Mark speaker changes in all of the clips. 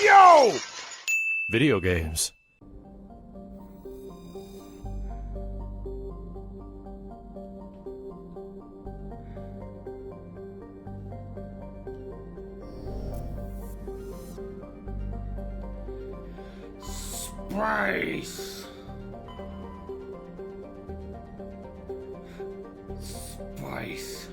Speaker 1: Yo! Video games.
Speaker 2: Spice. Spice.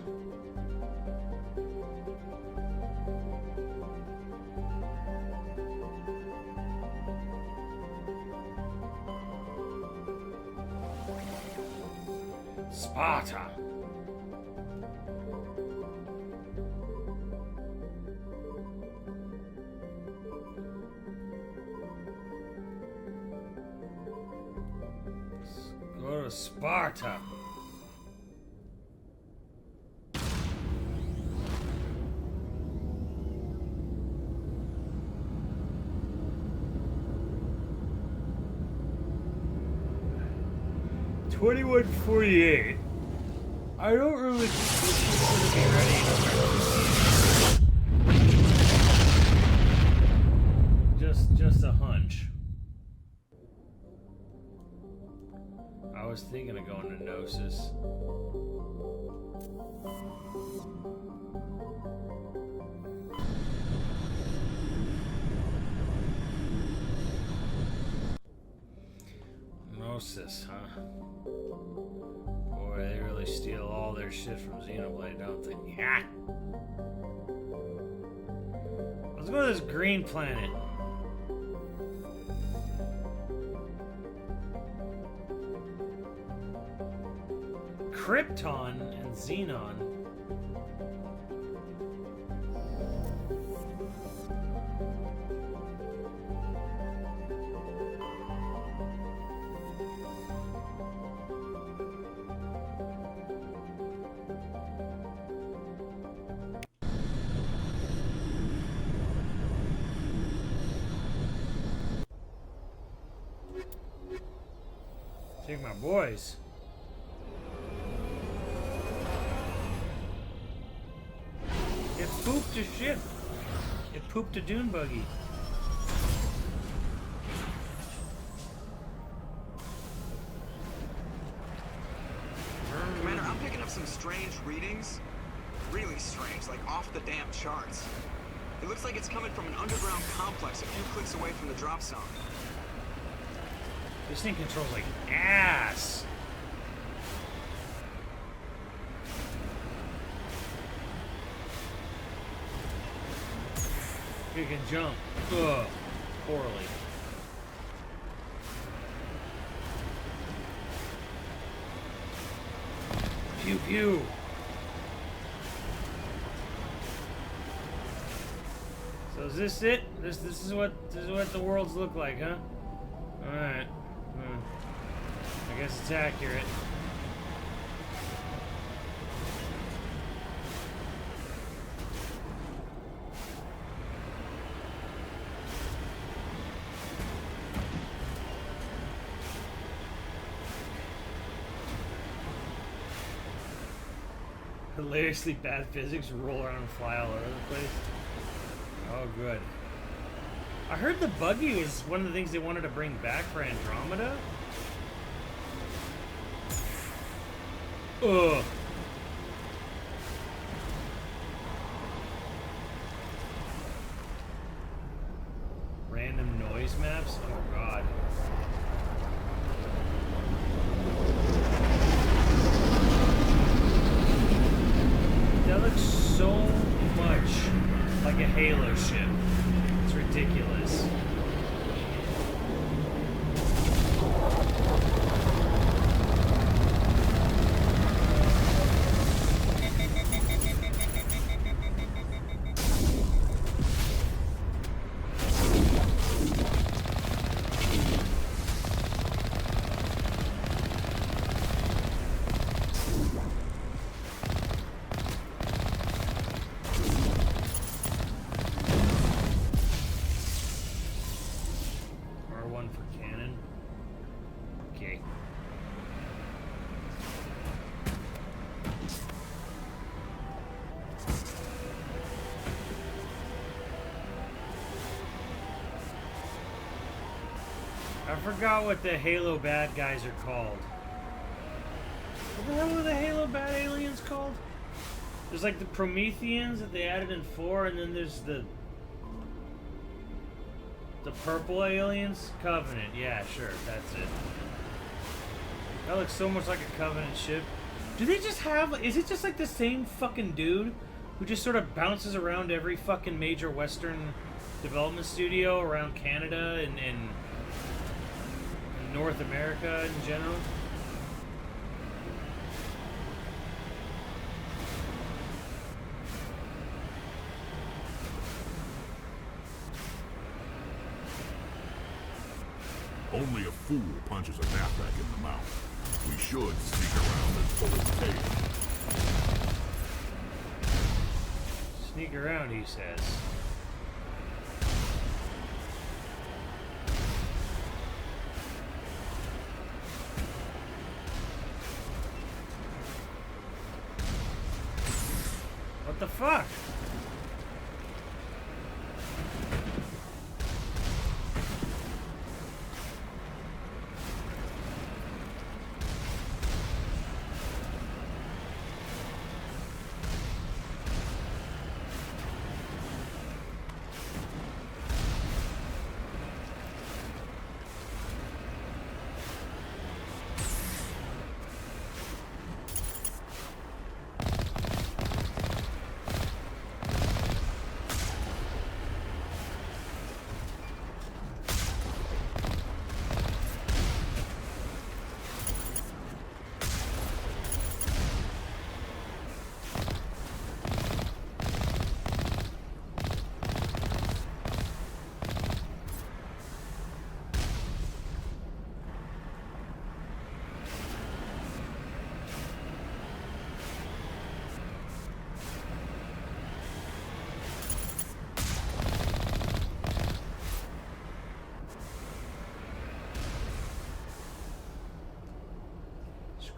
Speaker 2: Sparta. Go to Sparta. $21.48. I don't really think this is gonna be ready. Just a hunch. I was thinking of going to Gnosis. Gnosis, huh? Boy, they really steal all their shit from Xenoblade, don't they? Yeah. Let's go to this green planet. Krypton and Xenon. Take my boys. It pooped a ship. It pooped a dune buggy.
Speaker 3: Commander, I'm picking up some strange readings. Really strange, like off the damn charts. It looks like it's coming from an underground complex a few clicks away from the drop zone.
Speaker 2: This thing controls like ass. You can jump. Ugh. Poorly. Pew pew. So is this it? This is what the worlds look like, huh? All right. I guess it's accurate. Hilariously bad physics, roll around and fly all over the place. Oh, good. I heard the buggy was one of the things they wanted to bring back for Andromeda. Ugh. Random noise maps? Oh, God. That looks so much like a Halo ship. It's ridiculous. I forgot what the Halo bad guys are called. What the hell are the Halo bad aliens called? There's like the Prometheans that they added in 4, and then there's the purple aliens? Covenant, yeah, sure, that's it. That looks so much like a Covenant ship. Do they just have, is it just like the same fucking dude who just sort of bounces around every fucking major Western development studio around Canada and North America in general?
Speaker 4: Only a fool punches a knapsack in the mouth. We should sneak around and pull its tail.
Speaker 2: Sneak around, he says. What the fuck?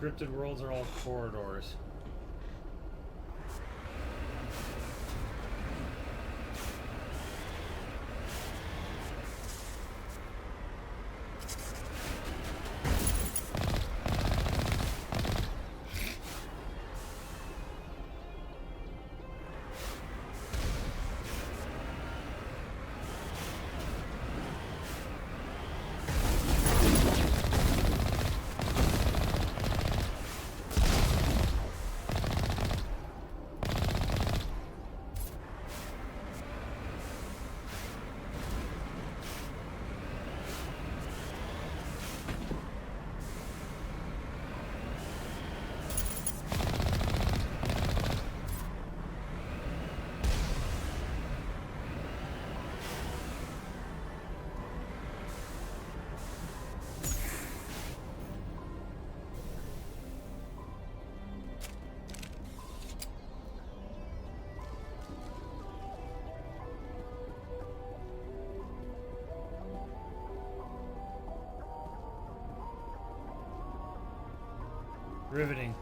Speaker 2: Scripted worlds are all corridors. Riveting.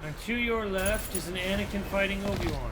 Speaker 2: And to your left is an Anakin fighting Obi-Wan.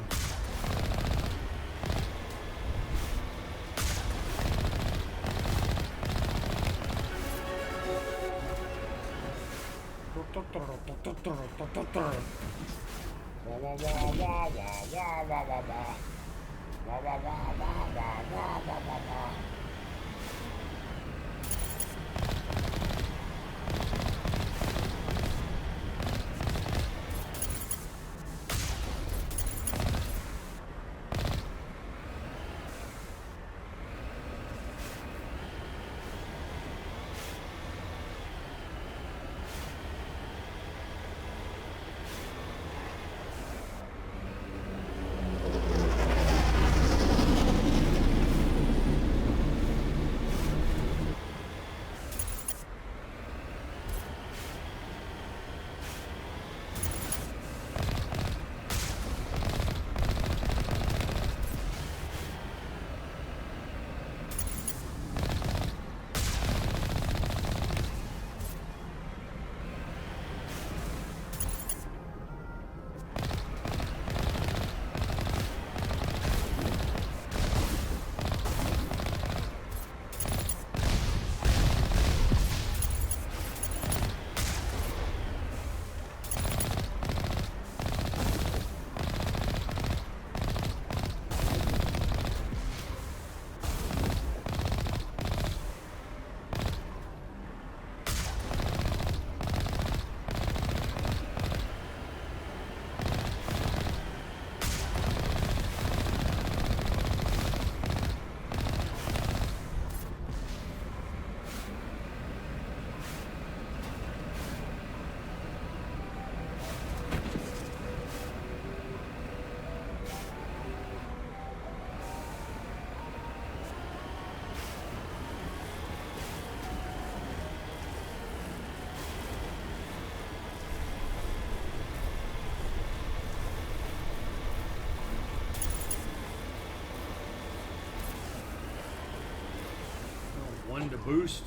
Speaker 2: One to boost.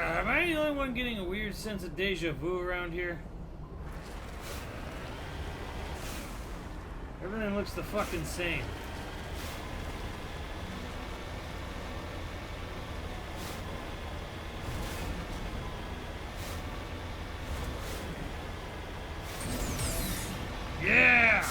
Speaker 2: Am I the only one getting a weird sense of deja vu around here? Everything looks the fucking same. Yeah!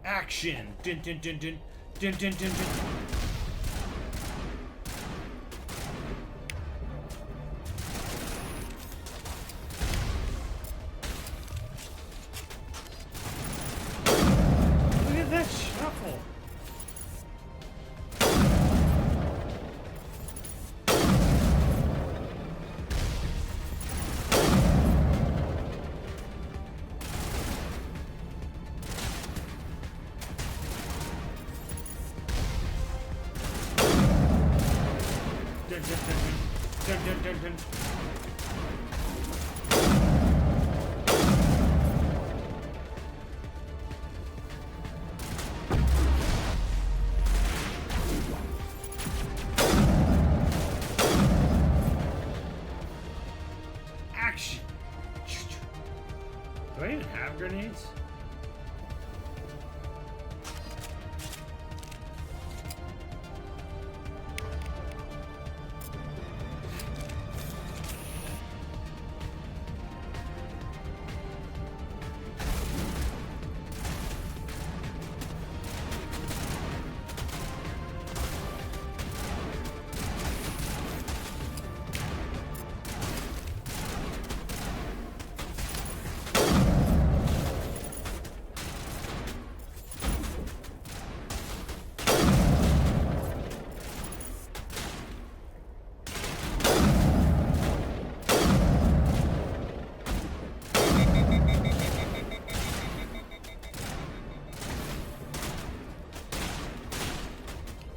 Speaker 2: Action! Dun dun dun dun dun dun dun dun. Look at that shuffle! Do I even have grenades?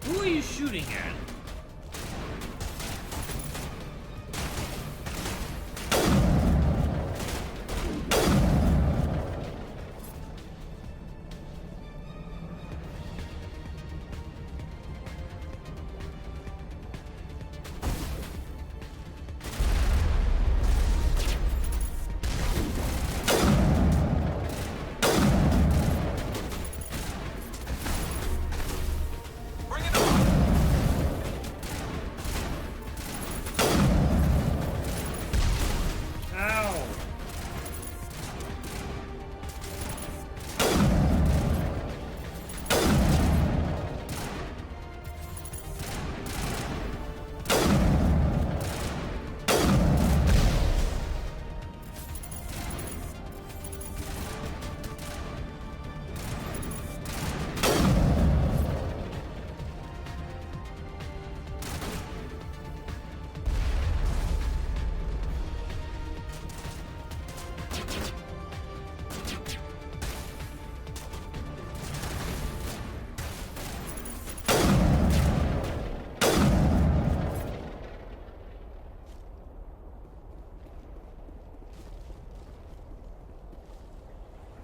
Speaker 2: Who are you shooting at?
Speaker 3: Bring it on!
Speaker 2: Ow!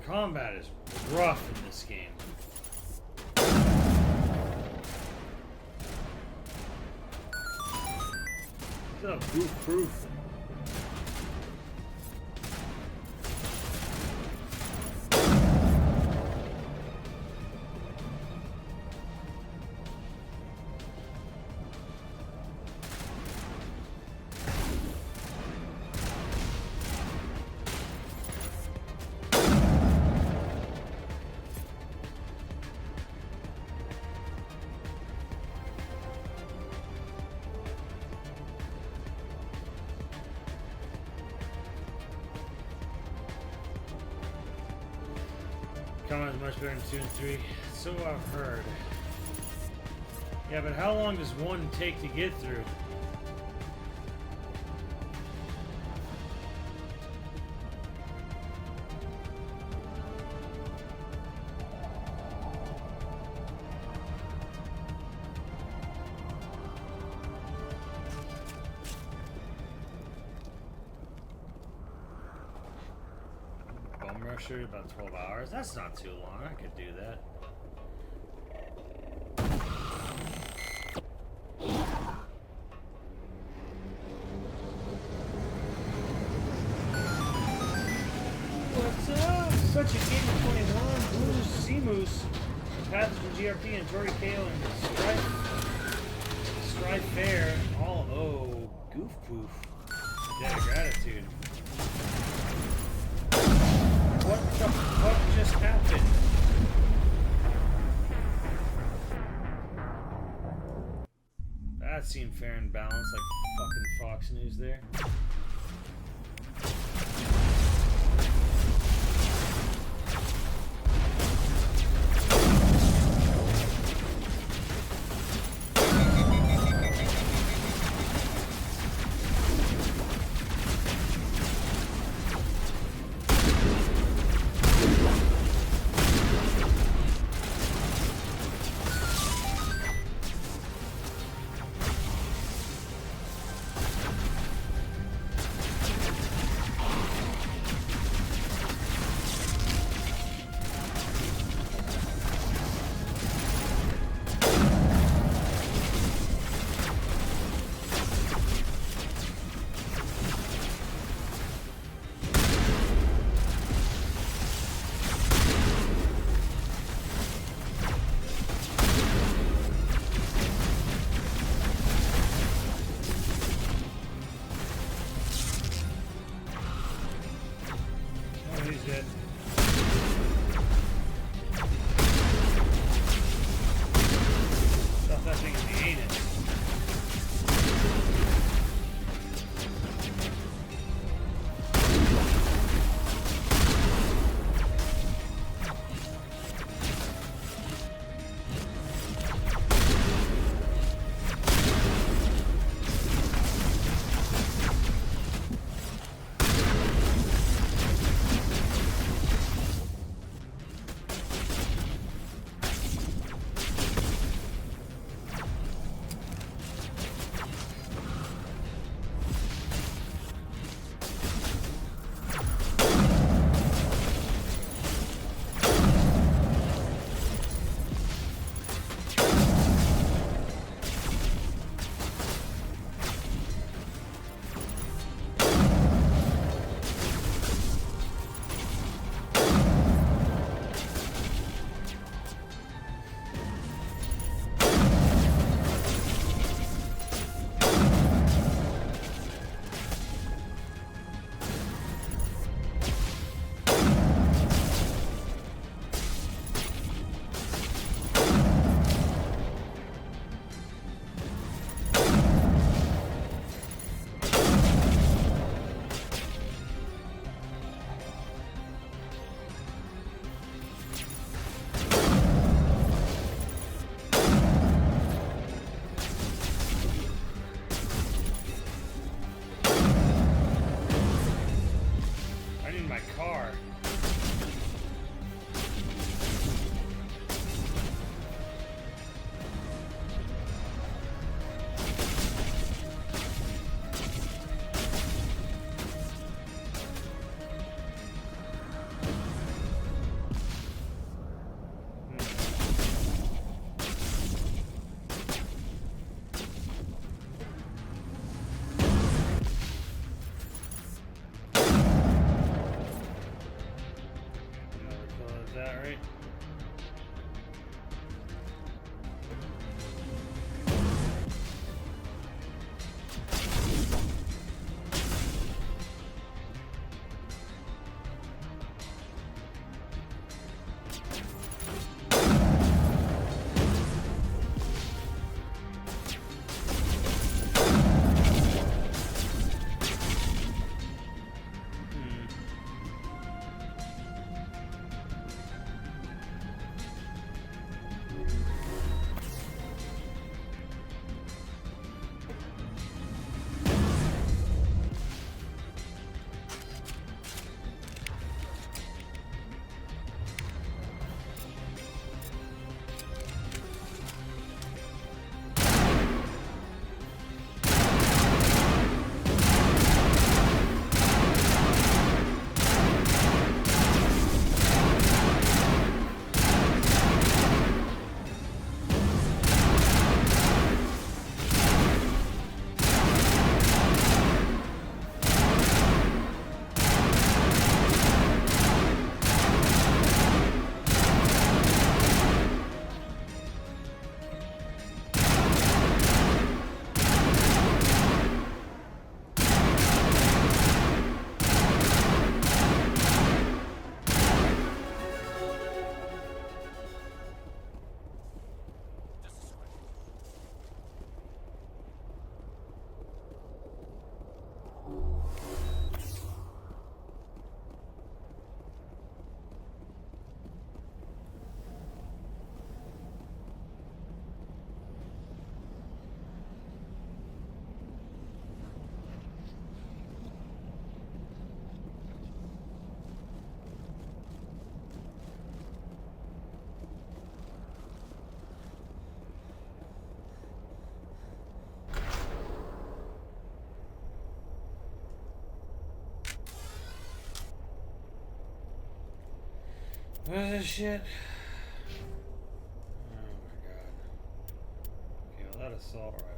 Speaker 2: Combat is rough in this game. What's up, goof proof? Combat is much better than 2 and 3. So I've heard. Yeah, but how long does 1 take to get through? Bum rusher, about 12 hours. That's not too long. I could do that. What's up? Such a game of 21. Blues, Sea Moose, Paths from GRP, and Tori Kale, and Strife Fair. All, oh, goof poof. Debt of gratitude. What the fuck just happened? That seemed fair and balanced, like fucking Fox News there. shit. Stuff that thing in the anus. What is this shit? Oh my god. Okay, well that assault rifle.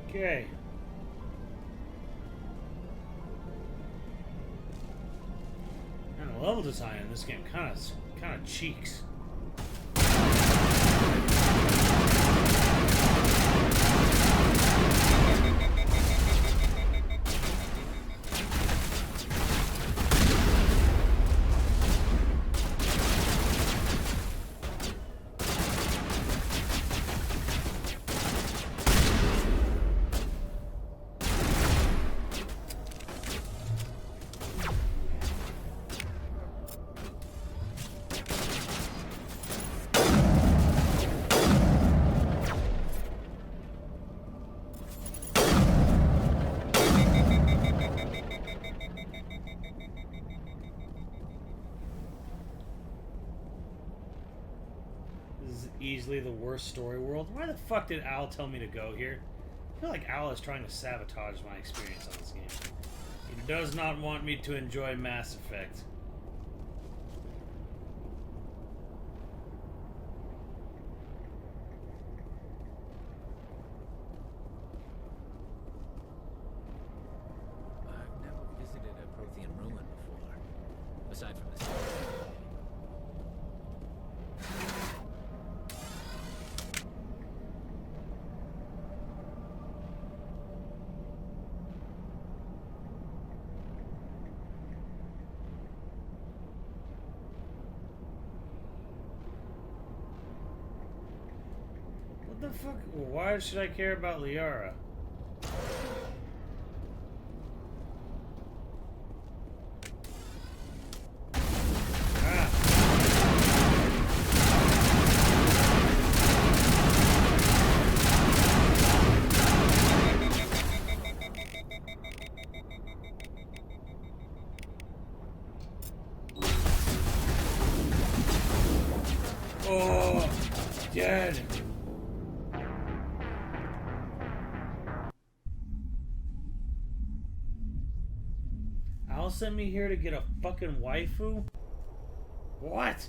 Speaker 2: Okay. And the level design in this game kind of cheeks. Easily the worst story world. Why the fuck did Al tell me to go here? I feel like Al is trying to sabotage my experience on this game. He does not want me to enjoy Mass Effect.
Speaker 5: I've never visited a Prothean ruin before, aside from this.
Speaker 2: What the fuck? Why should I care about Liara? Oh, dead. Al sent me here to get a fucking waifu? What?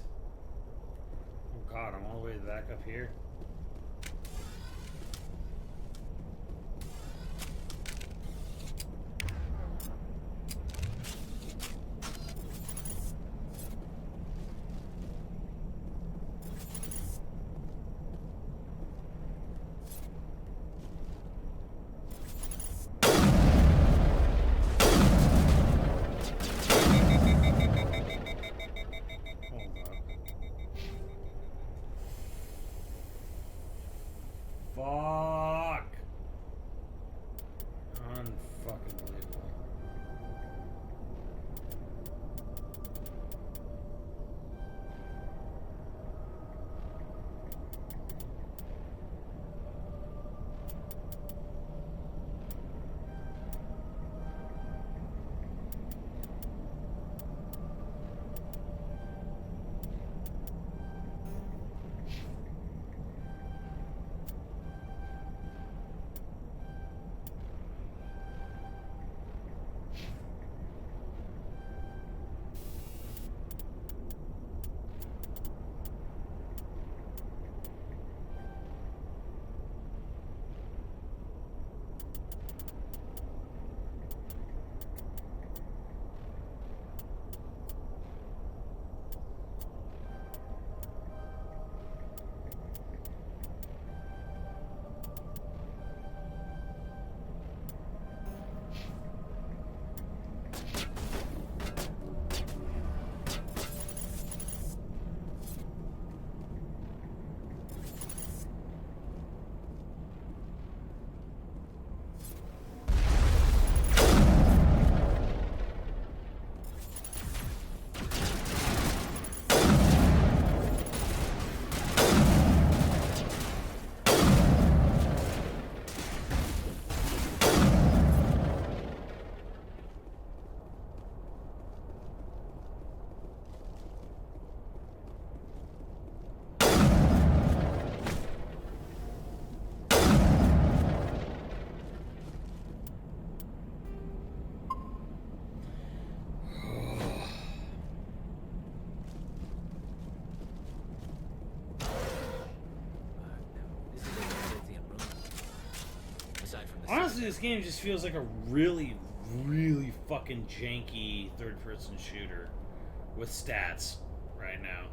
Speaker 2: Oh god, I'm all the way back up here.
Speaker 5: aside from the
Speaker 2: Honestly, this game just feels like a really, really fucking janky third-person shooter with stats right now.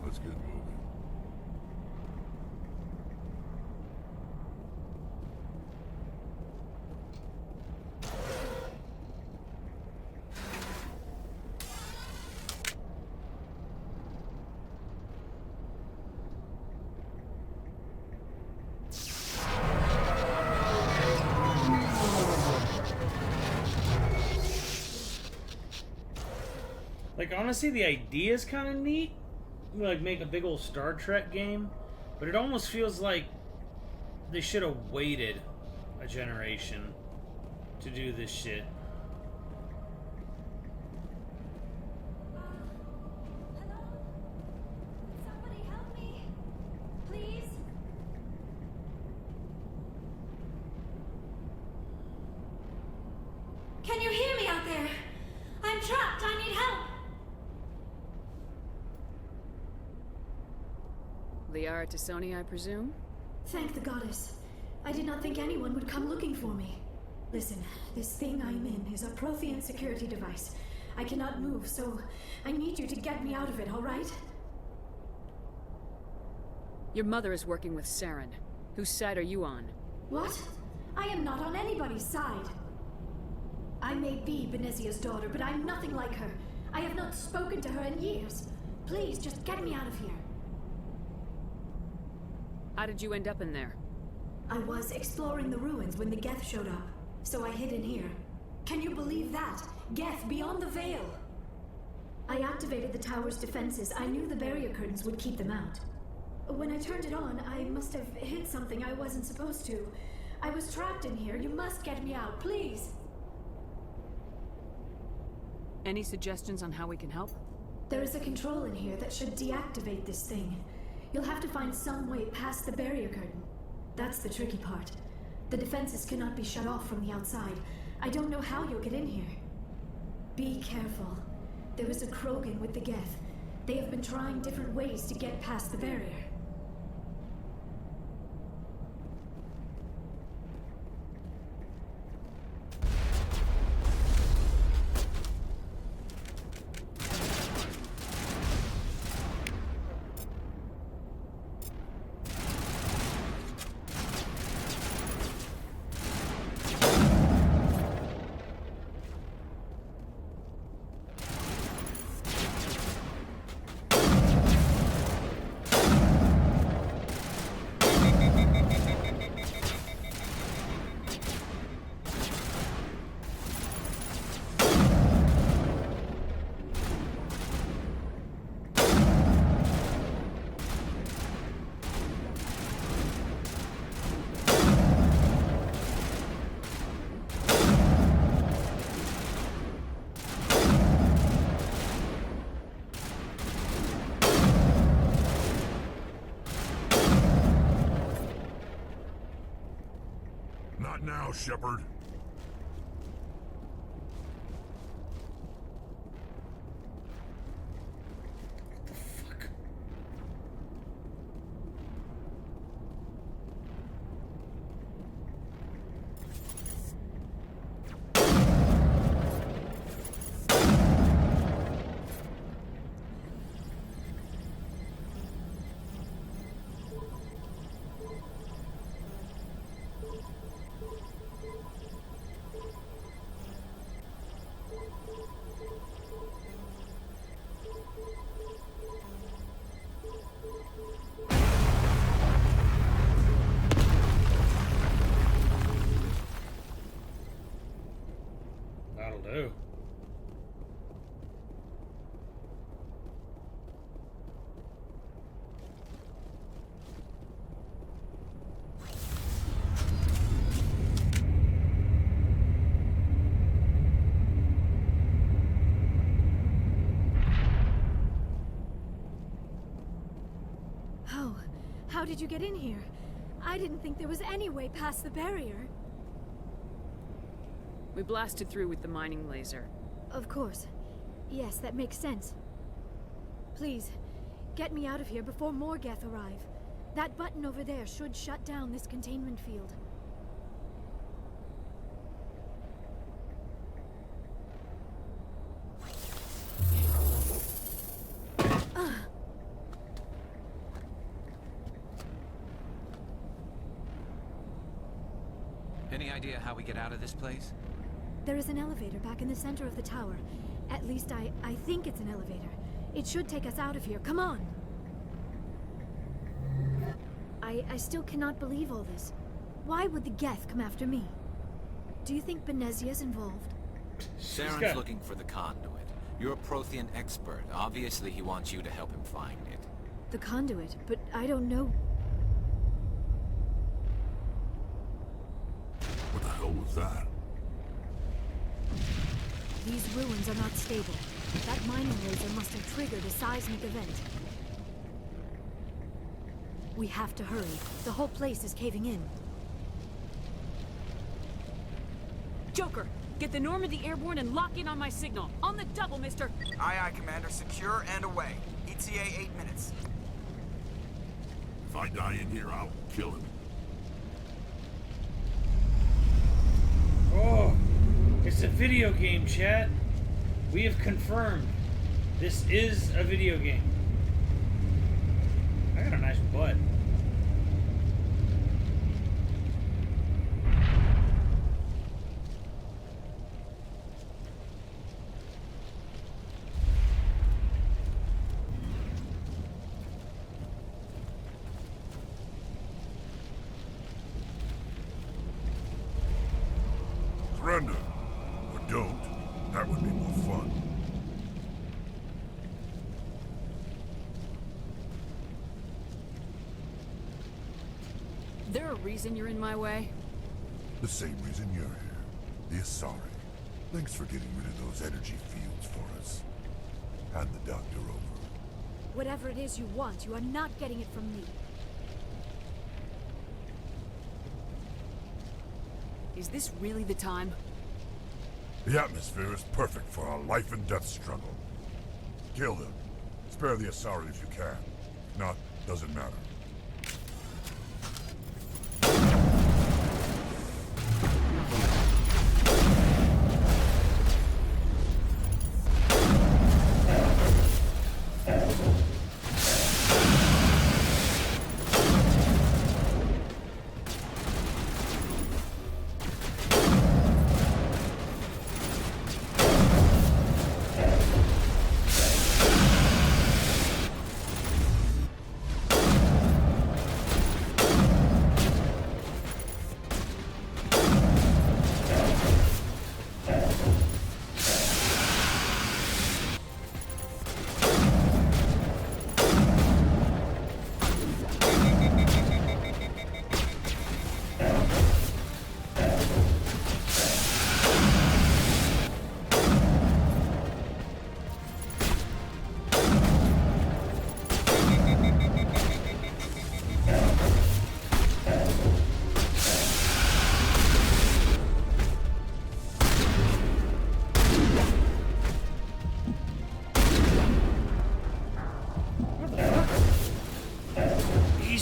Speaker 4: Let's get moving.
Speaker 2: Like, honestly, the idea is kind of neat. Like, make a big old Star Trek game. But it almost feels like they should have waited a generation to do this shit.
Speaker 6: Hello? Somebody help me. Please? Can you hear me out there? I'm trapped. I need help.
Speaker 7: Liara to Sony, I presume?
Speaker 6: Thank the goddess. I did not think anyone would come looking for me. Listen, this thing I'm in is a Prothean security device. I cannot move, so I need you to get me out of it, all right?
Speaker 7: Your mother is working with Saren. Whose side are you on?
Speaker 6: What? I am not on anybody's side. I may be Benezia's daughter, but I'm nothing like her. I have not spoken to her in years. Please, just get me out of here.
Speaker 7: How did you end up in there?
Speaker 6: I was exploring the ruins when the Geth showed up, so I hid in here. Can you believe that? Geth beyond the veil! I activated the tower's defenses. I knew the barrier curtains would keep them out. When I turned it on, I must have hit something I wasn't supposed to. I was trapped in here. You must get me out, please!
Speaker 7: Any suggestions on how we can help?
Speaker 6: There is a control in here that should deactivate this thing. You'll have to find some way past the barrier curtain. That's the tricky part. The defenses cannot be shut off from the outside. I don't know how you'll get in here. Be careful. There is a Krogan with the Geth. They have been trying different ways to get past the barrier.
Speaker 4: Not now, Shepard.
Speaker 6: did you get in here? I didn't think there was any way past the barrier.
Speaker 7: We blasted through with the mining laser.
Speaker 6: Of course. Yes, that makes sense. Please, get me out of here before more Geth arrive. That button over there should shut down this containment field.
Speaker 5: Any idea how we get out of this place?
Speaker 6: There is an elevator back in the center of the tower. At least I think it's an elevator. It should take us out of here. Come on! I still cannot believe all this. Why would the Geth come after me? Do you think Benezia's involved?
Speaker 5: Saren's looking for the conduit. You're a Prothean expert. Obviously, he wants you to help him find it.
Speaker 6: The conduit, but I don't know.
Speaker 4: What the hell was that?
Speaker 6: These ruins are not stable. That mining laser must have triggered a seismic event. We have to hurry. The whole place is caving in.
Speaker 7: Joker, get the Normandy airborne and lock in on my signal. On the double, mister!
Speaker 3: Aye, aye, Commander. Secure and away. ETA 8 minutes.
Speaker 4: If I die in here, I'll kill him.
Speaker 2: Oh, it's a video game, chat. We have confirmed this is a video game. I got a nice butt.
Speaker 4: Surrender. Or don't. That would be more fun.
Speaker 7: There a reason you're in my way?
Speaker 4: The same reason you're here. The Asari. Thanks for getting rid of those energy fields for us. Hand the doctor over.
Speaker 6: Whatever it is you want, you are not getting it from me.
Speaker 7: Is this really the time?
Speaker 4: The atmosphere is perfect for a life and death struggle. Kill them. Spare the Asari if you can. If not, doesn't matter.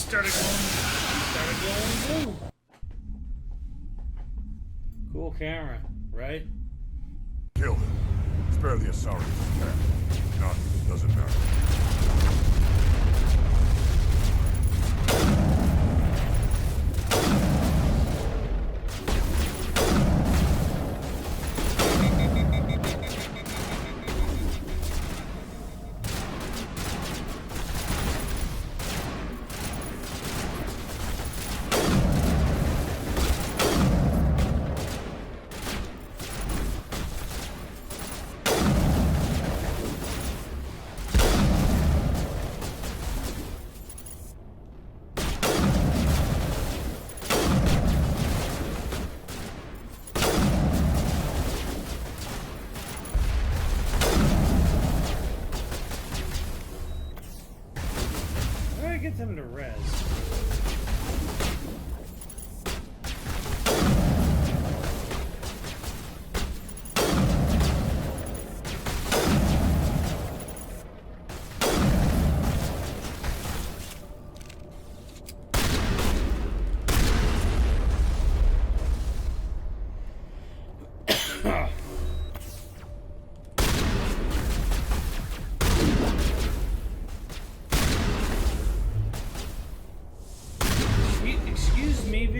Speaker 2: Started glowing blue. Cool camera, right?
Speaker 4: Kill them. Spare the Asari if you can. If not, doesn't matter.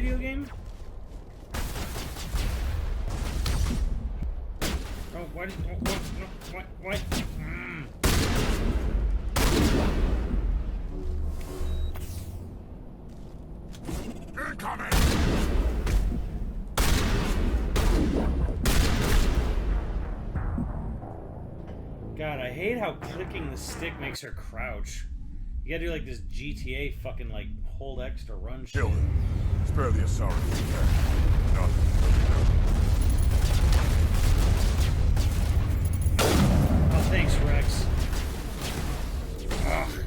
Speaker 2: video game? Oh, why did... Oh, what? No, what?
Speaker 4: Incoming!
Speaker 2: God, I hate how clicking the stick makes her crouch. You gotta do like this GTA fucking like hold X to run shit.
Speaker 4: Kill him. Spare the Asari if you can. Not
Speaker 2: Oh, thanks, Rex. Ugh.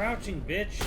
Speaker 2: Crouching, bitch.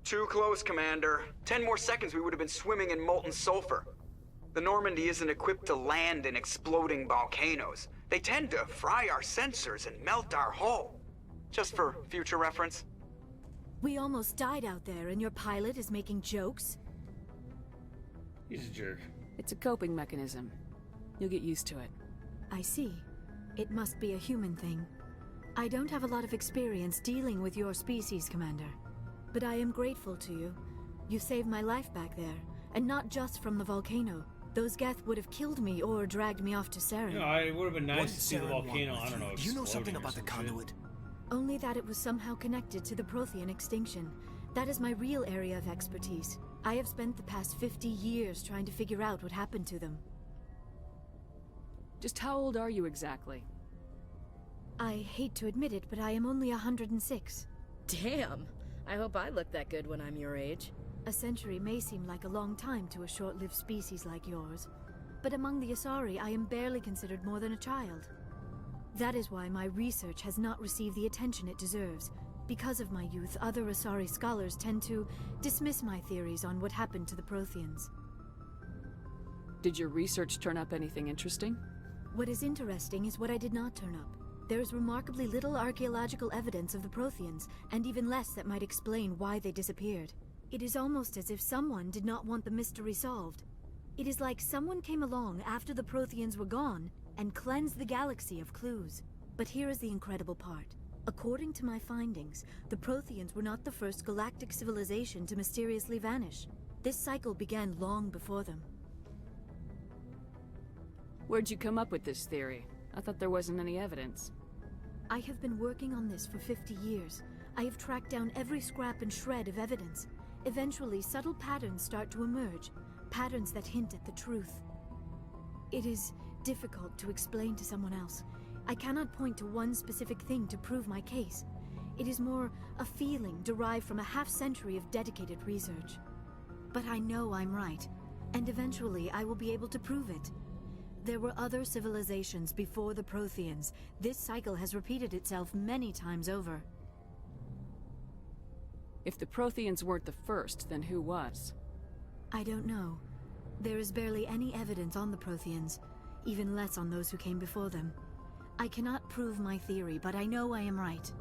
Speaker 3: Too close, Commander. 10 more seconds we would have been swimming in molten sulfur. The Normandy isn't equipped to land in exploding volcanoes. They tend to fry our sensors and melt our hull. Just for future reference.
Speaker 6: We almost died out there, and your pilot is making jokes?
Speaker 2: He's a jerk.
Speaker 7: It's a coping mechanism. You'll get used to it.
Speaker 6: I see. It must be a human thing. I don't have a lot of experience dealing with your species, Commander. But I am grateful to you. You saved my life back there, and not just from the volcano. Those Geth would have killed me or dragged me off to Saren.
Speaker 2: You know, it would have been nice to see the volcano, I don't know,
Speaker 1: Do you know something
Speaker 2: exploding or
Speaker 1: about the
Speaker 2: some
Speaker 1: conduit?
Speaker 6: Only that it was somehow connected to the Prothean extinction. That is my real area of expertise. I have spent the past 50 years trying to figure out what happened to them.
Speaker 7: Just how old are you exactly?
Speaker 6: I hate to admit it, but I am only 106.
Speaker 8: Damn! I hope I look that good when I'm your age.
Speaker 6: A century may seem like a long time to a short-lived species like yours, but among the Asari, I am barely considered more than a child. That is why my research has not received the attention it deserves. Because of my youth, other Asari scholars tend to dismiss my theories on what happened to the Protheans.
Speaker 7: Did your research turn up anything interesting?
Speaker 6: What is interesting is what I did not turn up. There is remarkably little archaeological evidence of the Protheans, and even less that might explain why they disappeared. It is almost as if someone did not want the mystery solved. It is like someone came along after the Protheans were gone and cleansed the galaxy of clues. But here is the incredible part. According to my findings, the Protheans were not the first galactic civilization to mysteriously vanish. This cycle began long before them.
Speaker 7: Where'd you come up with this theory? I thought there wasn't any evidence.
Speaker 6: I have been working on this for 50 years. I have tracked down every scrap and shred of evidence. Eventually, subtle patterns start to emerge, patterns that hint at the truth. It is difficult to explain to someone else. I cannot point to one specific thing to prove my case. It is more a feeling derived from a half-century of dedicated research. But I know I'm right, and eventually I will be able to prove it. There were other civilizations before the Protheans. This cycle has repeated itself many times over.
Speaker 7: If the Protheans weren't the first, then who was?
Speaker 6: I don't know. There is barely any evidence on the Protheans, even less on those who came before them. I cannot prove my theory, but I know I am right.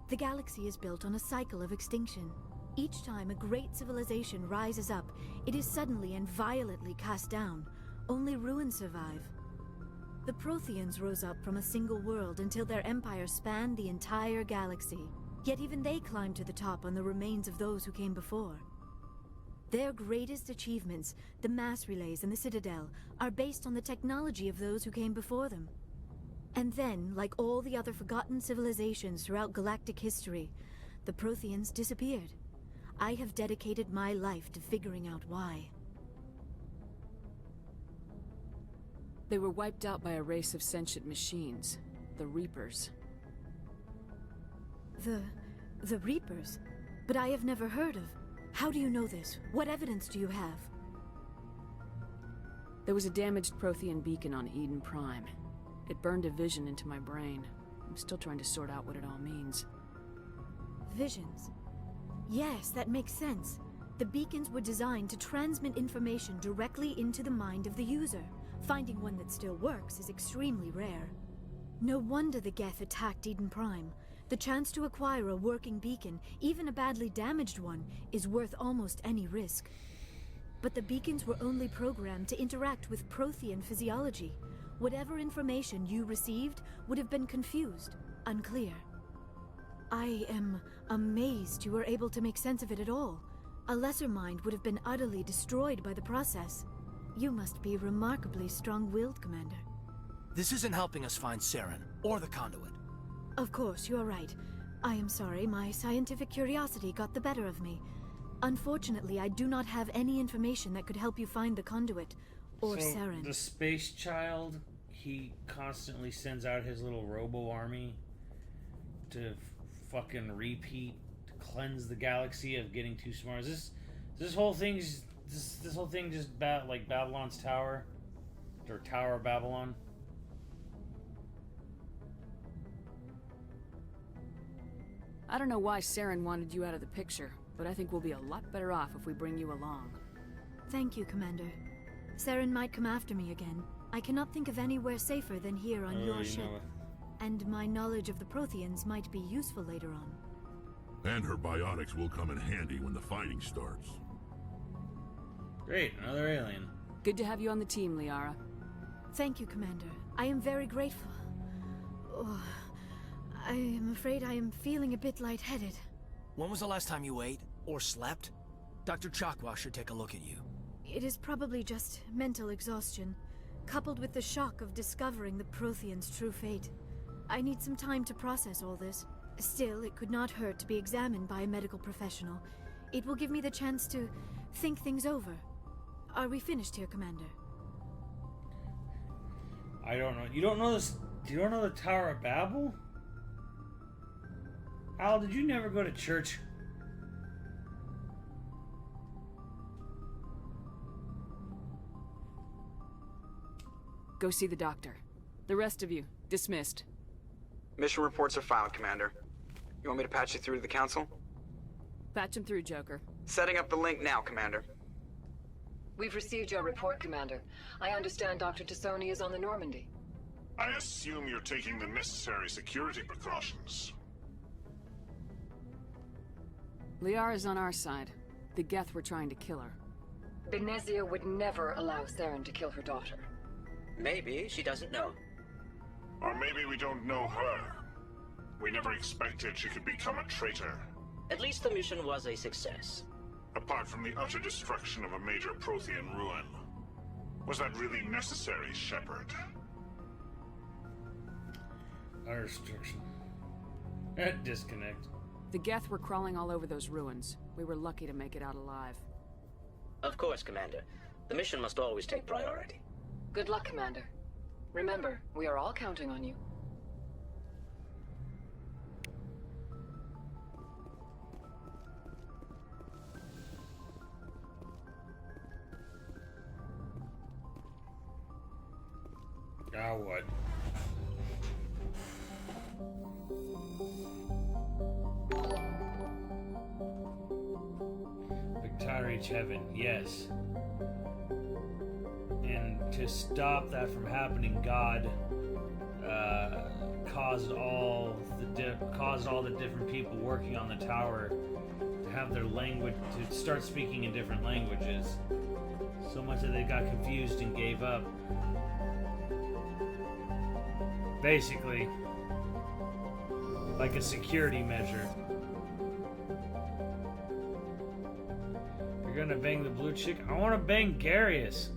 Speaker 6: The galaxy is built on a cycle of extinction. Each time a great civilization rises up, it is suddenly and violently cast down. Only ruins survive. The Protheans rose up from a single world until their empire spanned the entire galaxy. Yet even they climbed to the top on the remains of those who came before. Their greatest achievements, the mass relays and the Citadel, are based on the technology of those who came before them. And then, like all the other forgotten civilizations throughout galactic history, the Protheans disappeared. I have dedicated my life to figuring out why.
Speaker 7: They were wiped out by a race of sentient machines, the Reapers.
Speaker 6: The Reapers? But I have never heard of. How do you know this? What evidence do you have?
Speaker 7: There was a damaged Prothean beacon on Eden Prime. It burned a vision into my brain. I'm still trying to sort out what it all means.
Speaker 6: Visions. Yes, that makes sense. The beacons were designed to transmit information directly into the mind of the user. Finding one that still works is extremely rare. No wonder the Geth attacked Eden Prime. The chance to acquire a working beacon, even a badly damaged one, is worth almost any risk. But the beacons were only programmed to interact with Prothean physiology. Whatever information you received would have been confused, unclear. I am amazed you were able to make sense of it at all. A lesser mind would have been utterly destroyed by the process. You must be remarkably strong-willed, Commander.
Speaker 9: This isn't helping us find Saren, or the conduit.
Speaker 6: Of course, you are right. I am sorry, my scientific curiosity got the better of me. Unfortunately, I do not have any information that could help you find the conduit, or Saren.
Speaker 2: The space child, he constantly sends out his little robo-army to fucking repeat, to cleanse the galaxy of getting too smart. Is this whole thing just like Babylon's Tower? Or Tower of Babylon?
Speaker 7: I don't know why Saren wanted you out of the picture, but I think we'll be a lot better off if we bring you along.
Speaker 6: Thank you, Commander. Saren might come after me again. I cannot think of anywhere safer than here on your ship. And my knowledge of the Protheans might be useful later on.
Speaker 4: And her biotics will come in handy when the fighting starts.
Speaker 2: Great, another alien.
Speaker 7: Good to have you on the team, Liara.
Speaker 6: Thank you, Commander. I am very grateful. Oh, I am afraid I am feeling a bit lightheaded.
Speaker 9: When was the last time you ate, or slept? Dr. Chakwa should take a look at you.
Speaker 6: It is probably just mental exhaustion, coupled with the shock of discovering the Protheans' true fate. I need some time to process all this. Still, it could not hurt to be examined by a medical professional. It will give me the chance to think things over. Are we finished here, Commander?
Speaker 2: I don't know. You don't know this? You don't know the Tower of Babel? Al, did you never go to church?
Speaker 7: Go see the doctor. The rest of you, dismissed.
Speaker 3: Mission reports are filed, Commander. You want me to patch you through to the Council?
Speaker 7: Patch him through, Joker.
Speaker 3: Setting up the link now, Commander.
Speaker 10: We've received your report, Commander. I understand Dr. Tassoni is on the Normandy.
Speaker 11: I assume you're taking the necessary security precautions.
Speaker 7: Liara's on our side. The Geth were trying to kill her.
Speaker 10: Benezia would never allow Saren to kill her daughter.
Speaker 12: Maybe she doesn't know.
Speaker 11: Or maybe we don't know her. We never expected she could become a traitor.
Speaker 12: At least the mission was a success.
Speaker 11: Apart from the utter destruction of a major Prothean ruin. Was that really necessary, Shepard?
Speaker 2: Utter destruction. Disconnect.
Speaker 7: The Geth were crawling all over those ruins. We were lucky to make it out alive.
Speaker 12: Of course, Commander. The mission must always take priority.
Speaker 10: Good luck, Commander. Remember, we are all counting on you.
Speaker 2: Now what? Victoria reach heaven, yes. And to stop that from happening, God caused all the different people working on the tower to have their language, to start speaking in different languages. So much that they got confused and gave up. Basically, like a security measure. You're gonna bang the blue chick? I wanna bang Garius.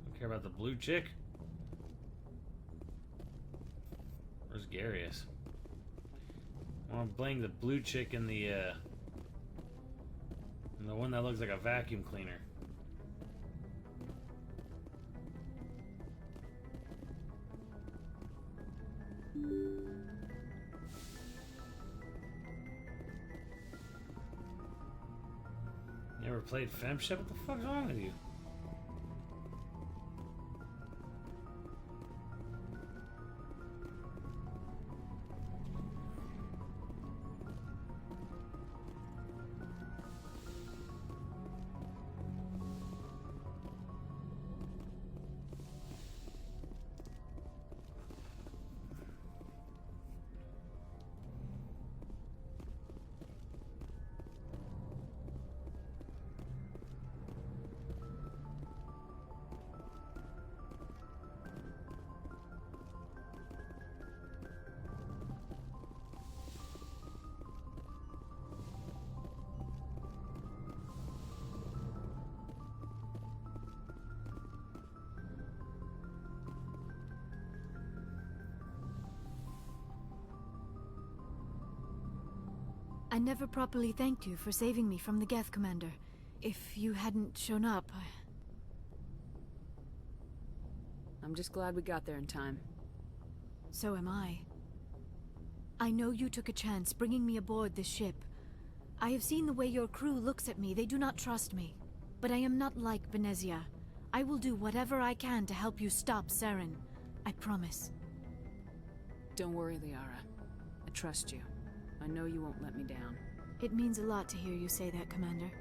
Speaker 2: Don't care about the blue chick. Where's Garius? I wanna bang the blue chick in the one that looks like a vacuum cleaner. Never played FemShep? What the fuck's wrong with you?
Speaker 6: I never properly thanked you for saving me from the Geth, Commander. If you hadn't shown up,
Speaker 7: I'm just glad we got there in time.
Speaker 6: So am I. I know you took a chance bringing me aboard this ship. I have seen the way your crew looks at me. They do not trust me. But I am not like Venezia. I will do whatever I can to help you stop Saren. I promise.
Speaker 7: Don't worry, Liara. I trust you. I know you won't let me down.
Speaker 6: It means a lot to hear you say that, Commander.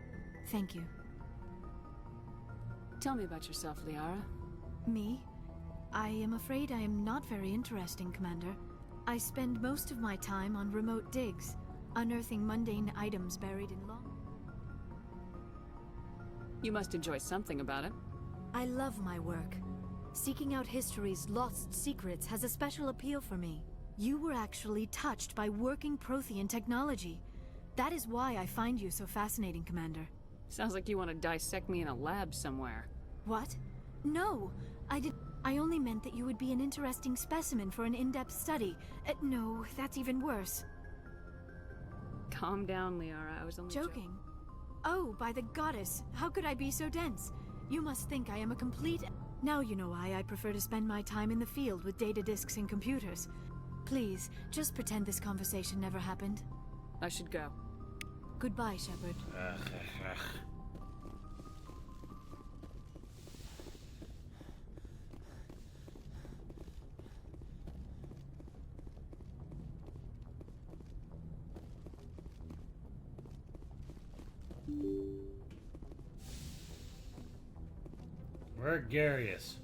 Speaker 6: Thank you.
Speaker 7: Tell me about yourself, Liara.
Speaker 6: Me? I am afraid I am not very interesting, Commander. I spend most of my time on remote digs, unearthing mundane items buried in long...
Speaker 7: You must enjoy something about it.
Speaker 6: I love my work. Seeking out history's lost secrets has a special appeal for me. You were actually touched by working Prothean technology. That is why I find you so fascinating, Commander.
Speaker 7: Sounds like you want to dissect me in a lab somewhere.
Speaker 6: What? No, I only meant that you would be an interesting specimen for an in-depth study. No, that's even worse.
Speaker 7: Calm down, Liara. I was only
Speaker 6: joking. Oh, by the goddess, how could I be so dense? You must think I am a complete... Now you know why I prefer to spend my time in the field with data disks and computers. Please, just pretend this conversation never happened.
Speaker 7: I should go.
Speaker 6: Goodbye, Shepard.
Speaker 2: Where Garius?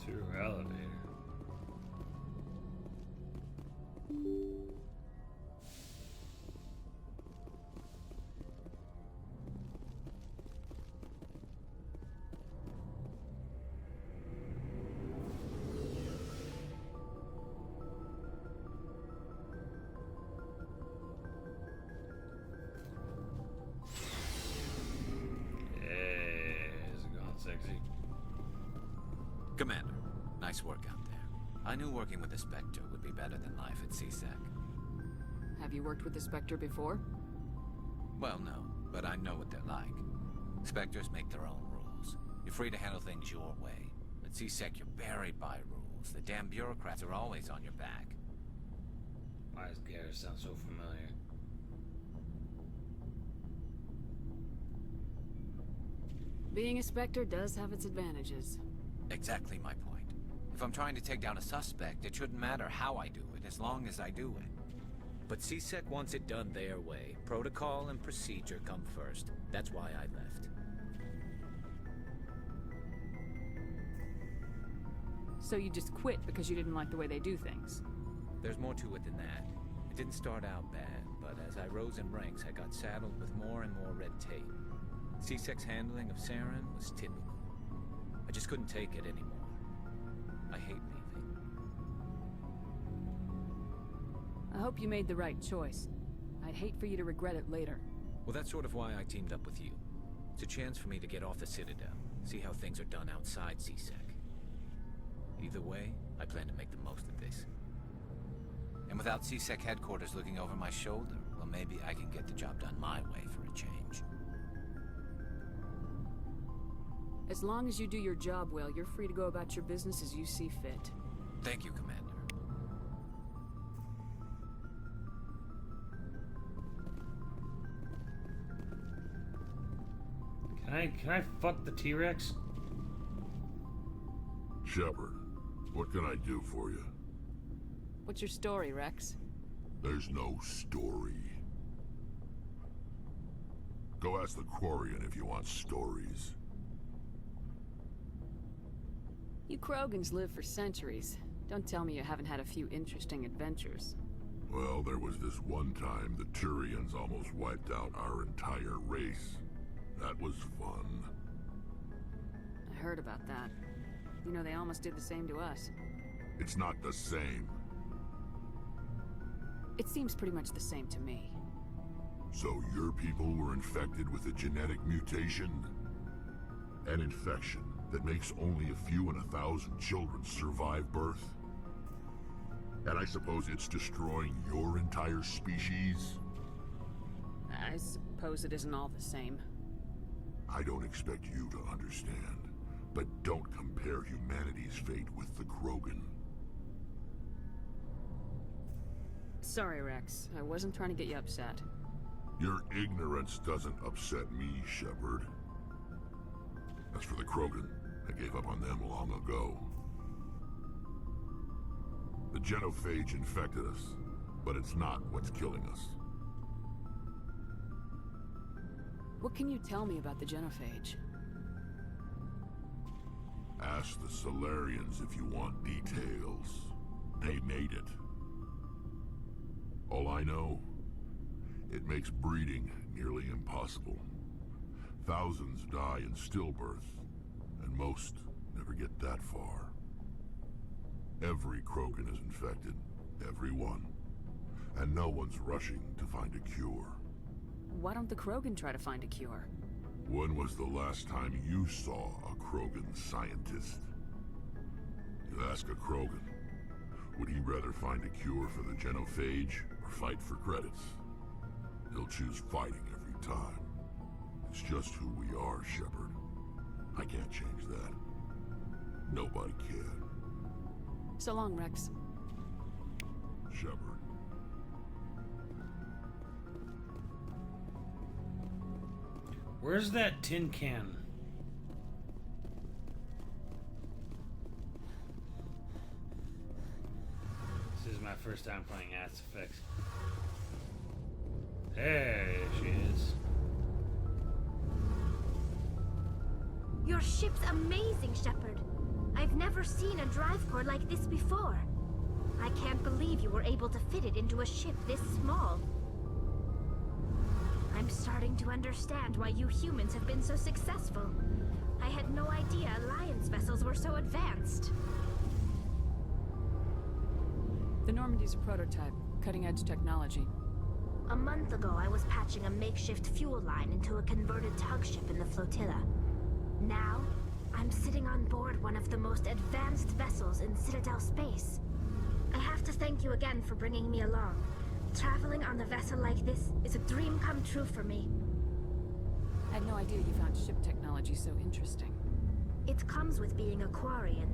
Speaker 2: Through elevator.
Speaker 5: I knew working with the Spectre would be better than life at CSEC.
Speaker 7: Have you worked with the Spectre before?
Speaker 5: Well, no, but I know what they're like. Spectres make their own rules. You're free to handle things your way. At CSEC, you're buried by rules. The damn bureaucrats are always on your back.
Speaker 2: Why does Garrett sound so familiar?
Speaker 7: Being a Spectre does have its advantages.
Speaker 5: Exactly my point. If I'm trying to take down a suspect, it shouldn't matter how I do it, as long as I do it.
Speaker 9: But CSEC wants it done their way. Protocol and procedure come first. That's why I left.
Speaker 7: So you just quit because you didn't like the way they do things?
Speaker 9: There's more to it than that. It didn't start out bad, but as I rose in ranks, I got saddled with more and more red tape. CSEC's handling of Saren was typical. I just couldn't take it anymore. I hate leaving.
Speaker 7: I hope you made the right choice. I'd hate for you to regret it later.
Speaker 9: Well, that's sort of why I teamed up with you. It's a chance for me to get off the Citadel, see how things are done outside CSEC. Either way, I plan to make the most of this.
Speaker 5: And without CSEC headquarters looking over my shoulder, well, maybe I can get the job done my way for a change.
Speaker 7: As long as you do your job well, you're free to go about your business as you see fit.
Speaker 5: Thank you, Commander.
Speaker 2: Can I fuck the T-Rex?
Speaker 4: Shepard, what can I do for you?
Speaker 7: What's your story, Rex?
Speaker 4: There's no story. Go ask the Quarian if you want stories.
Speaker 7: You Krogans live for centuries. Don't tell me you haven't had a few interesting adventures.
Speaker 4: Well, there was this one time the Turians almost wiped out our entire race. That was fun.
Speaker 7: I heard about that. You know, they almost did the same to us.
Speaker 4: It's not the same.
Speaker 7: It seems pretty much the same to me.
Speaker 4: So your people were infected with a genetic mutation? An infection that makes only a few in 1,000 children survive birth? And I suppose it's destroying your entire species?
Speaker 7: I suppose it isn't all the same.
Speaker 4: I don't expect you to understand, but don't compare humanity's fate with the Krogan.
Speaker 7: Sorry, Rex. I wasn't trying to get you upset.
Speaker 4: Your ignorance doesn't upset me, Shepard. As for the Krogan, I gave up on them long ago. The genophage infected us, but it's not what's killing us.
Speaker 7: What can you tell me about the genophage?
Speaker 4: Ask the Solarians if you want details. They made it. All I know, it makes breeding nearly impossible. Thousands die in stillbirth, and most never get that far. Every Krogan is infected, every one. And no one's rushing to find a cure.
Speaker 7: Why don't the Krogan try to find a cure?
Speaker 4: When was the last time you saw a Krogan scientist? You ask a Krogan, would he rather find a cure for the genophage or fight for credits? He'll choose fighting every time. It's just who we are, Shepard. I can't change that. Nobody can.
Speaker 7: So long, Rex.
Speaker 4: Shepard.
Speaker 2: Where's that tin can? This is my first time playing Ass Effects. There she is.
Speaker 13: Your ship's amazing, Shepard. I've never seen a drive core like this before. I can't believe you were able to fit it into a ship this small. I'm starting to understand why you humans have been so successful. I had no idea Alliance vessels were so advanced.
Speaker 7: The Normandy's a prototype, cutting-edge technology.
Speaker 13: A month ago, I was patching a makeshift fuel line into a converted tug ship in the flotilla. Now, I'm sitting on board one of the most advanced vessels in Citadel space. I have to thank you again for bringing me along. Traveling on a vessel like this is a dream come true for me.
Speaker 7: I had no idea you found ship technology so interesting.
Speaker 13: It comes with being a Quarian.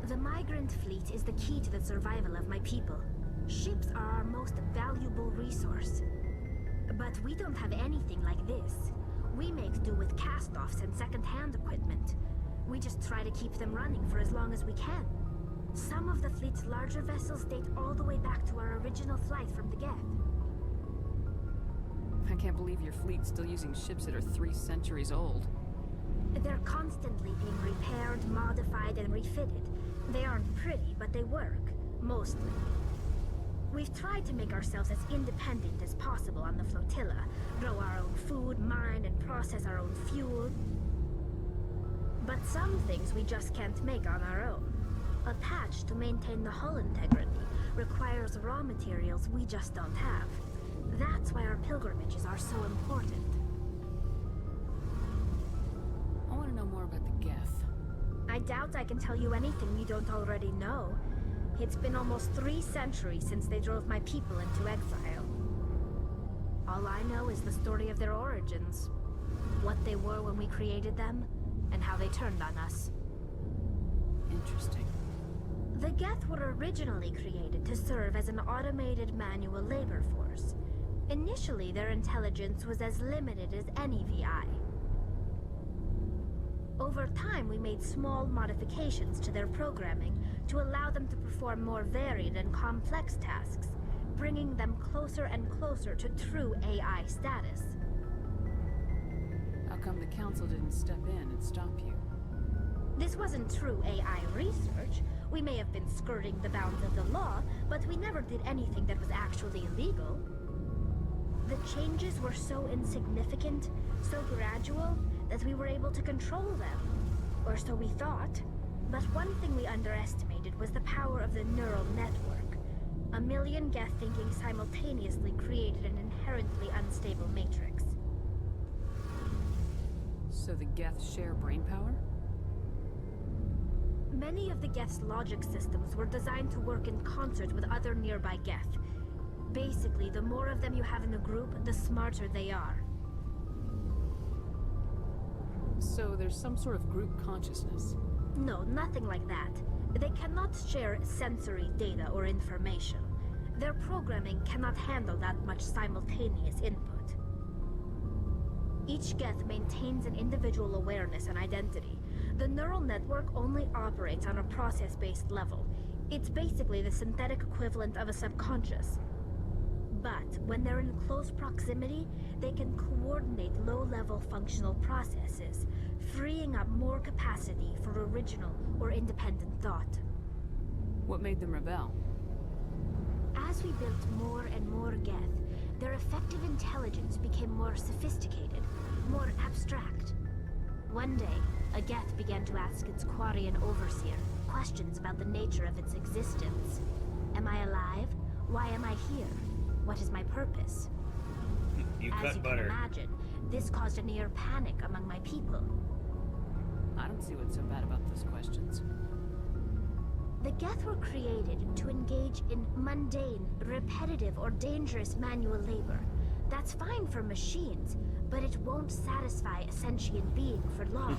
Speaker 13: The migrant fleet is the key to the survival of my people. Ships are our most valuable resource. But we don't have anything like this. We make do with cast-offs and second-hand equipment. We just try to keep them running for as long as we can. Some of the fleet's larger vessels date all the way back to our original flight from the Geth.
Speaker 7: I can't believe your fleet's still using ships that are 3 centuries old.
Speaker 13: They're constantly being repaired, modified, and refitted. They aren't pretty, but they work. Mostly. We've tried to make ourselves as independent as possible on the flotilla. Grow our own food, mine, and process our own fuel. But some things we just can't make on our own. A patch to maintain the hull integrity requires raw materials we just don't have. That's why our pilgrimages are so important.
Speaker 7: I want to know more about the Geth.
Speaker 13: I doubt I can tell you anything you don't already know. It's been almost 3 centuries since they drove my people into exile. All I know is the story of their origins. What they were when we created them, and how they turned on us.
Speaker 7: Interesting.
Speaker 13: The Geth were originally created to serve as an automated manual labor force. Initially, their intelligence was as limited as any VI. Over time, we made small modifications to their programming to allow them to perform more varied and complex tasks, bringing them closer and closer to true AI status.
Speaker 7: How come the Council didn't step in and stop you?
Speaker 13: This wasn't true AI research. We may have been skirting the bounds of the law, but we never did anything that was actually illegal. The changes were so insignificant, so gradual, that we were able to control them. Or so we thought. But one thing we underestimated was the power of the neural network. 1 million Geth thinking simultaneously created an inherently unstable matrix.
Speaker 7: So the Geth share brainpower?
Speaker 13: Many of the Geth's logic systems were designed to work in concert with other nearby Geth. Basically, the more of them you have in a group, the smarter they are.
Speaker 7: So there's some sort of group consciousness?
Speaker 13: No, nothing like that. They cannot share sensory data or information. Their programming cannot handle that much simultaneous input. Each Geth maintains an individual awareness and identity. The neural network only operates on a process-based level. It's basically the synthetic equivalent of a subconscious. But when they're in close proximity, they can coordinate low-level functional processes, freeing up more capacity for original or independent thought.
Speaker 7: What made them rebel?
Speaker 13: As we built more and more Geth, their effective intelligence became more sophisticated, more abstract. One day, a Geth began to ask its Quarian overseer questions about the nature of its existence. Am I alive? Why am I here? What is my purpose? As you can imagine, this caused a near panic among my people.
Speaker 7: I don't see what's so bad about those questions.
Speaker 13: The Geth were created to engage in mundane, repetitive, or dangerous manual labor. That's fine for machines, but it won't satisfy a sentient being for long.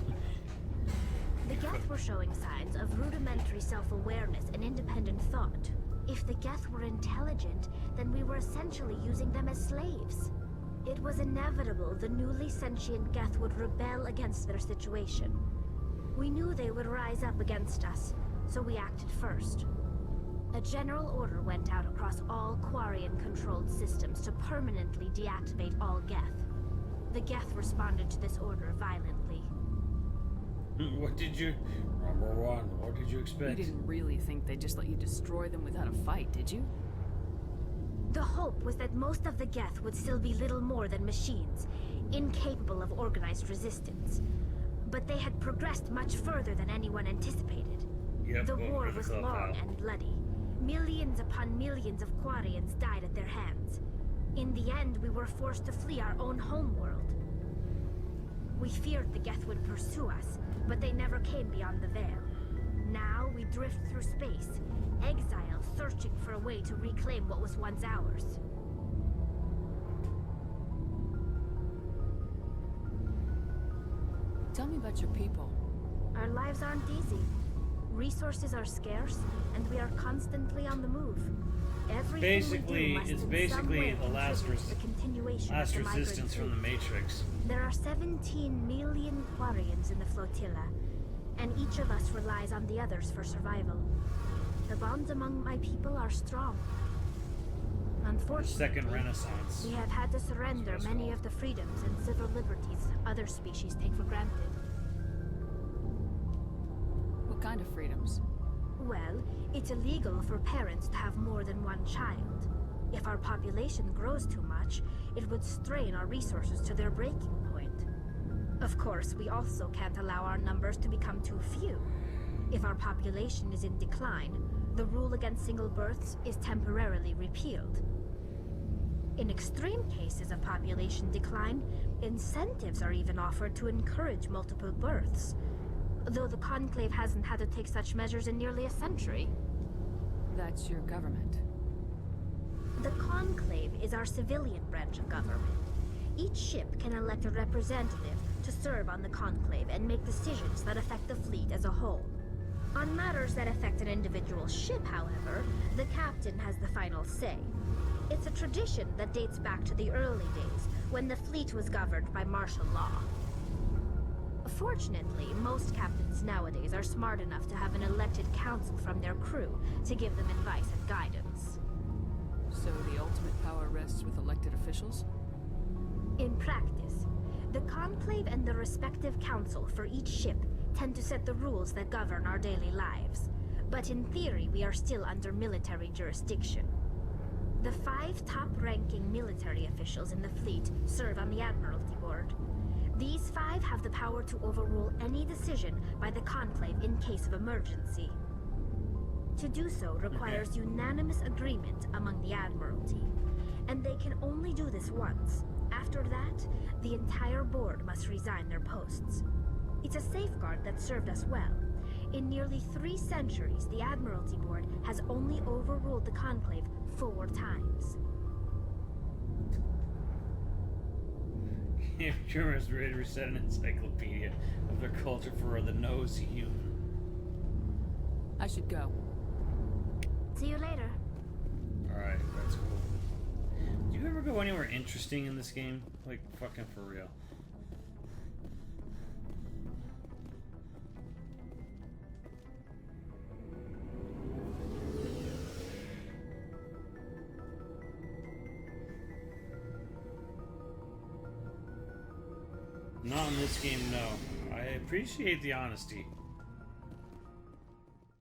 Speaker 13: The Geth were showing signs of rudimentary self-awareness and independent thought. If the Geth were intelligent, then we were essentially using them as slaves. It was inevitable the newly sentient Geth would rebel against their situation. We knew they would rise up against us, so we acted first. A general order went out across all Quarian-controlled systems to permanently deactivate all Geth. The Geth responded to this order violently.
Speaker 2: What did you... Number one, what did you expect?
Speaker 7: You didn't really think they'd just let you destroy them without a fight, did you?
Speaker 13: The hope was that most of the Geth would still be little more than machines, incapable of organized resistance. But they had progressed much further than anyone anticipated.
Speaker 2: Yep,
Speaker 13: the war was long and bloody. Millions upon millions of Quarians died at their hands. In the end, we were forced to flee our own homeworld. We feared the Geth would pursue us, but they never came beyond the Veil. Now we drift through space, exiles searching for a way to reclaim what was once ours.
Speaker 7: Tell me about your people.
Speaker 13: Our lives aren't easy. Resources are scarce, and we are constantly on the move.
Speaker 2: It's basically the last resistance from the Matrix.
Speaker 13: There are 17 million Quarians in the flotilla, and each of us relies on the others for survival. The bonds among my people are strong. Unfortunately,
Speaker 2: Second Renaissance.
Speaker 13: We have had to surrender many of the freedoms and civil liberties other species take for granted.
Speaker 7: What kind of freedoms?
Speaker 13: Well, it's illegal for parents to have more than one child. If our population grows too much, it would strain our resources to their breaking point. Of course, we also can't allow our numbers to become too few. If our population is in decline, the rule against single births is temporarily repealed. In extreme cases of population decline, incentives are even offered to encourage multiple births, though the Conclave hasn't had to take such measures in nearly a century.
Speaker 7: That's your government.
Speaker 13: The Conclave is our civilian branch of government. Each ship can elect a representative to serve on the Conclave and make decisions that affect the fleet as a whole. On matters that affect an individual ship, however, the captain has the final say. It's a tradition that dates back to the early days, when the fleet was governed by martial law. Fortunately, most captains nowadays are smart enough to have an elected council from their crew to give them advice and guidance.
Speaker 7: So the ultimate power rests with elected officials?
Speaker 13: In practice, the Conclave and the respective council for each ship tend to set the rules that govern our daily lives. But in theory, we are still under military jurisdiction. The 5 top-ranking military officials in the fleet serve on the Admiralty Board. These 5 have the power to overrule any decision by the Conclave in case of emergency. To do so requires unanimous agreement among the Admiralty, and they can only do this once. After that, the entire board must resign their posts. It's a safeguard that served us well. In nearly 3 centuries, the Admiralty Board has only overruled the Conclave 4 times.
Speaker 2: Germans is ready to reset an encyclopedia of their culture for the nose human.
Speaker 7: I should go.
Speaker 13: See you later.
Speaker 2: Alright, that's cool. Do you ever go anywhere interesting in this game? Like, fucking for real. Not in this game, no. I appreciate the honesty.